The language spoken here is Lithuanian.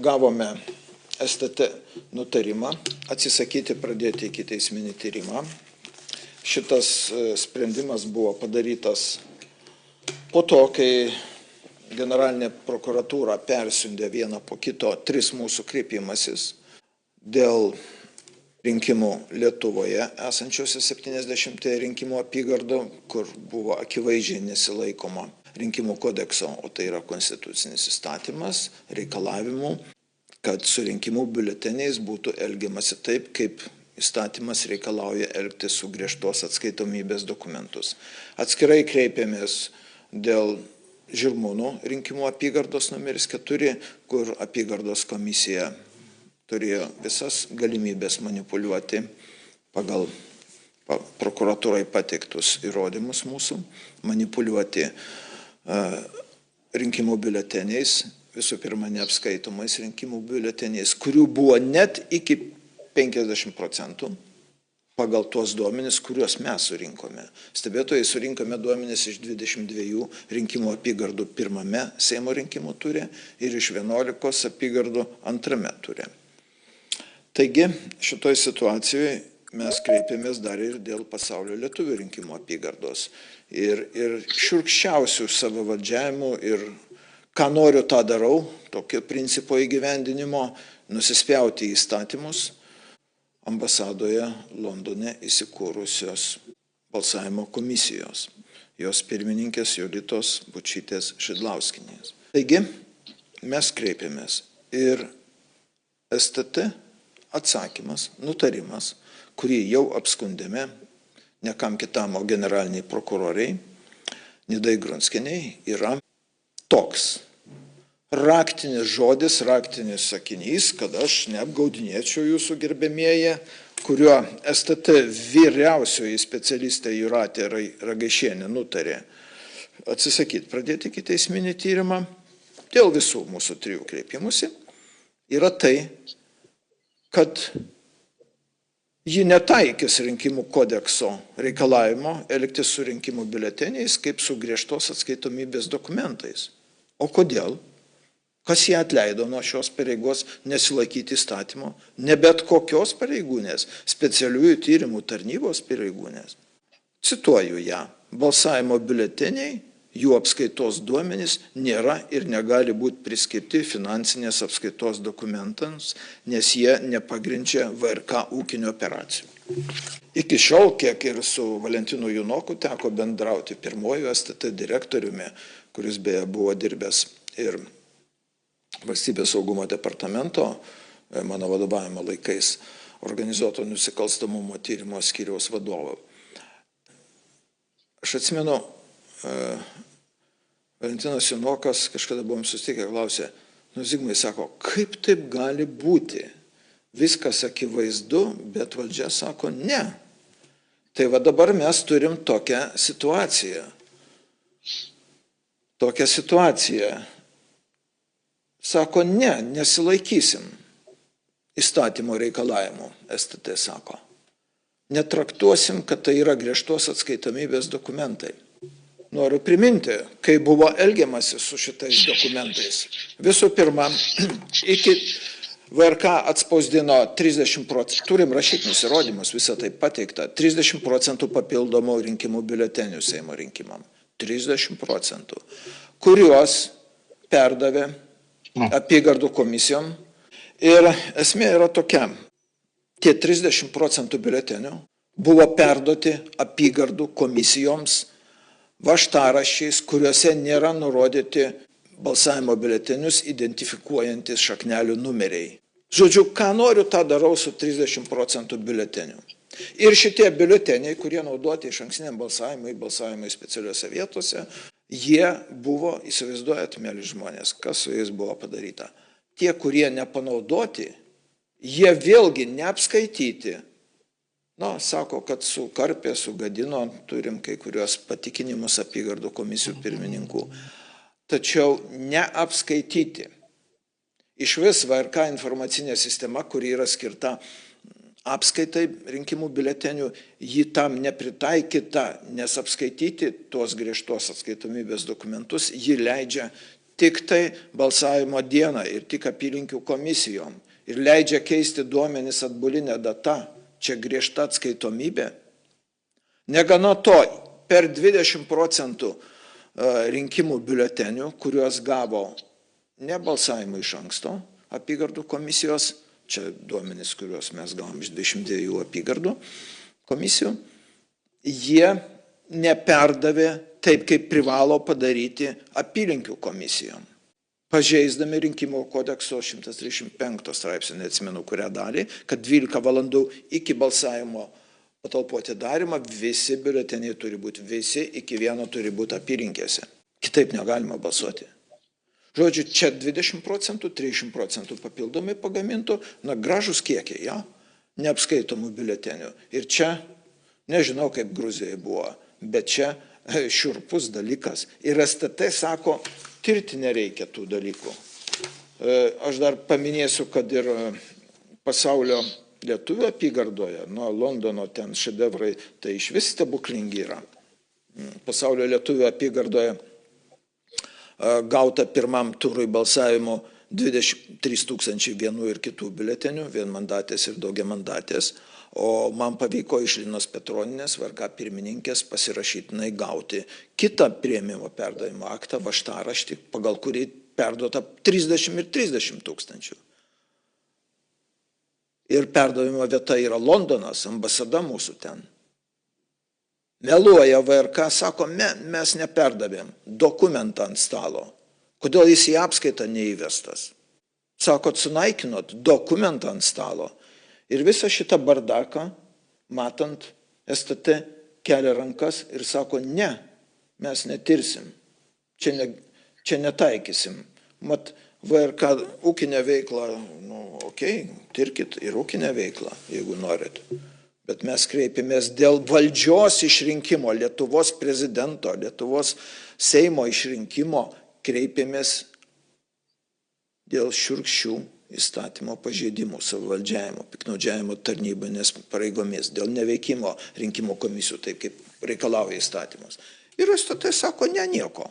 gavome STT nutarimą atsisakyti pradėti ikiteisminį tyrimą. Šitas sprendimas buvo padarytas po to, kai generalinė prokuratūra persiuntė vieną po kito 3 mūsų kreipimasis dėl rinkimų Lietuvoje esančiose 70 rinkimų apygardų, kur buvo akivaizdžiai nesilaikoma rinkimų kodekso, o tai yra konstitucinis įstatymas, reikalavimų, kad su rinkimų biuleteniais būtų elgiamasi taip, kaip įstatymas reikalauja elgtis su griežtos atskaitomybės dokumentus. Atskirai kreipėmės dėl Žirmūnų rinkimų apygardos numeris 4, kur apygardos komisija turėjo visas galimybės manipuliuoti pagal prokuratūrai pateiktus įrodymus mūsų, manipuliuoti rinkimų biuleteniais, visų pirma neapskaitomais rinkimų biuleteniais, kurių buvo net iki 50% pagal tuos duomenis, kuriuos mes surinkome. Stebėtojai surinkome duomenis iš 22 rinkimų apygardų pirmame Seimo rinkimų ture ir iš 11 apygardų antrame ture. Taigi, šitoj situacijoje mes kreipėmės dar ir dėl pasaulio lietuvių rinkimų apygardos. Ir šiurkščiausių savavaldžiavimų ir ką noriu, tą darau, tokio principo įgyvendinimo, nusispjauti į įstatymus ambasadoje Londone įsikūrusios balsavimo komisijos, jos pirmininkės Jolitos Bučytės Šidlauskienės. Taigi, mes kreipėmės ir STT atsakymas, nutarimas, kurį jau apskundėme, ne kam kitam, o generaliniai prokuroriai, Nidai Grunskienei, yra toks. Raktinis žodis, raktinis sakinys, kad aš neapgaudinėčiau jūsų gerbėmieji, kuriuo STT vyriausioji specialistė Jūratė Ragaišienė nutarė atsisakyti pradėti ikiteisminį tyrimą dėl visų mūsų 3 kreipimusi, yra tai, kad ji netaikys rinkimų kodekso reikalavimo elgtis su rinkimų biuleteniais kaip su griežtos atskaitomybės dokumentais. O kodėl? Kas ją atleido nuo šios pareigos nesilaikyti įstatymo? Ne bet kokios pareigūnės, specialiųjų tyrimų tarnybos pareigūnės. Cituoju ją. Balsavimo biuleteniai, jų apskaitos duomenys nėra ir negali būti priskirti finansinės apskaitos dokumentams, nes jie nepagrindžia VRK ūkinių operacijų. Iki šiol, kiek ir su Valentinu Junoku teko bendrauti pirmoju STT direktoriumi, kuris beje buvo dirbęs ir Valstybės saugumo departamento, mano vadovavimo laikais, organizuoto nusikalstamumo tyrimo skyriaus vadovo. Aš atsimenu, Valentinas Junokas kažkada buvom susitikę, klausė, Zigmai sako, kaip taip gali būti? Viskas akivaizdu, bet valdžia sako ne. Tai va dabar mes turim tokią situaciją. Sako, ne, nesilaikysim įstatymo reikalavimų, STT sako. Netraktuosim, kad tai yra griežtos atskaitomybės dokumentai. Noriu priminti, kai buvo elgiamasi su šitais dokumentais. Visų pirma, iki VRK atspausdino 30%, turim rašytinius įrodymus, visą tai pateikta, 30% papildomų rinkimų biuletenių Seimo rinkimam. 30%, kuriuos perdavė apygardų komisijom. Ir esmė yra tokia, tie 30% biuletenių buvo perduoti apygardų komisijoms važtaraščiais, kuriuose nėra nurodyti balsavimo biuletenius identifikuojantis šaknelių numeriai. Žodžiu, ką noriu, tą darau su 30% biuletenių. Ir šitie biuleteniai, kurie naudoti išankstiniam balsavimui specialiuose vietose, jie buvo, įsivaizduojat, mėly žmonės, kas su jais buvo padaryta. Tie, kurie nepanaudoti, jie vėlgi neapskaityti. Sako, kad sukarpė, sugadino, turim kai kurios patikinimus apygardų komisijų pirmininkų. Tačiau neapskaityti. Iš vis VRK informacinė sistema, kuri yra skirta apskaitai rinkimų biuletenių, ji tam nepritaikyta, nes apskaityti tuos griežtos atskaitomybės dokumentus, ji leidžia tik tai balsavimo dieną ir tik apylinkių komisijom ir leidžia keisti duomenis atbulinę datą, čia griežta atskaitomybė. Negana to, per 20% rinkimų biuletenių, kuriuos gavo ne balsavimų iš anksto apygardų komisijos, čia duomenys, kuriuos mes gavom iš 22 apygardų komisijų, jie neperdavė taip, kaip privalo padaryti apylinkių komisijom. Pažeisdami rinkimų kodekso 135 straipsnį, neatsimenu kurią dalį, kad 12 valandų iki balsavimo patalpų atidarymą visi biuleteniai turi būti, visi iki vieno turi būti apylinkėse. Kitaip negalima balsuoti. Žodžiu, čia 20%, 30% papildomai pagamintų, gražus kiekiai, ja? Neapskaitomų biuletenių. Ir čia, nežinau kaip Gruzijoje buvo, bet čia šiurpus dalykas. Ir STT sako, tirti nereikia tų dalykų. Aš dar paminėsiu, kad ir pasaulio lietuvių apygardoje, nuo Londono ten šedevrai, tai iš vis stebuklingi yra. Pasaulio lietuvių apygardoje gauta pirmam turui balsavimo 23 000 vienų ir kitų biuletenių, vienmandatės ir daugiamandatės, o man pavyko iš Linos Petroninės, VRK pirmininkės, pasirašytinai gauti kitą priėmimo perdavimo aktą, vaštaraštį, pagal kurį perduota 30 ir 30 000. Ir perdavimo vieta yra Londonas, ambasada mūsų ten. Meluoja VRK, sako, mes neperdavėm dokumentą ant stalo. Kodėl jis į apskaitą neįvestas? Sako, sunaikinot dokumentą ant stalo. Ir visą šitą bardaką, matant, STT kelia rankas ir sako, ne, mes netirsim, čia netaikysim. Mat, VRK ūkinę veiklą, tirkit ir ūkinę veiklą, jeigu norit. Bet mes kreipėmės dėl valdžios išrinkimo, Lietuvos prezidento, Lietuvos Seimo išrinkimo, kreipėmės dėl šiurkščių įstatymo pažeidimų, savivaldžiavimo, piktnaudžiavimo tarnybinės pareigomis, dėl neveikimo rinkimų komisijų, taip kaip reikalauja įstatymas. Ir STT sako, ne nieko.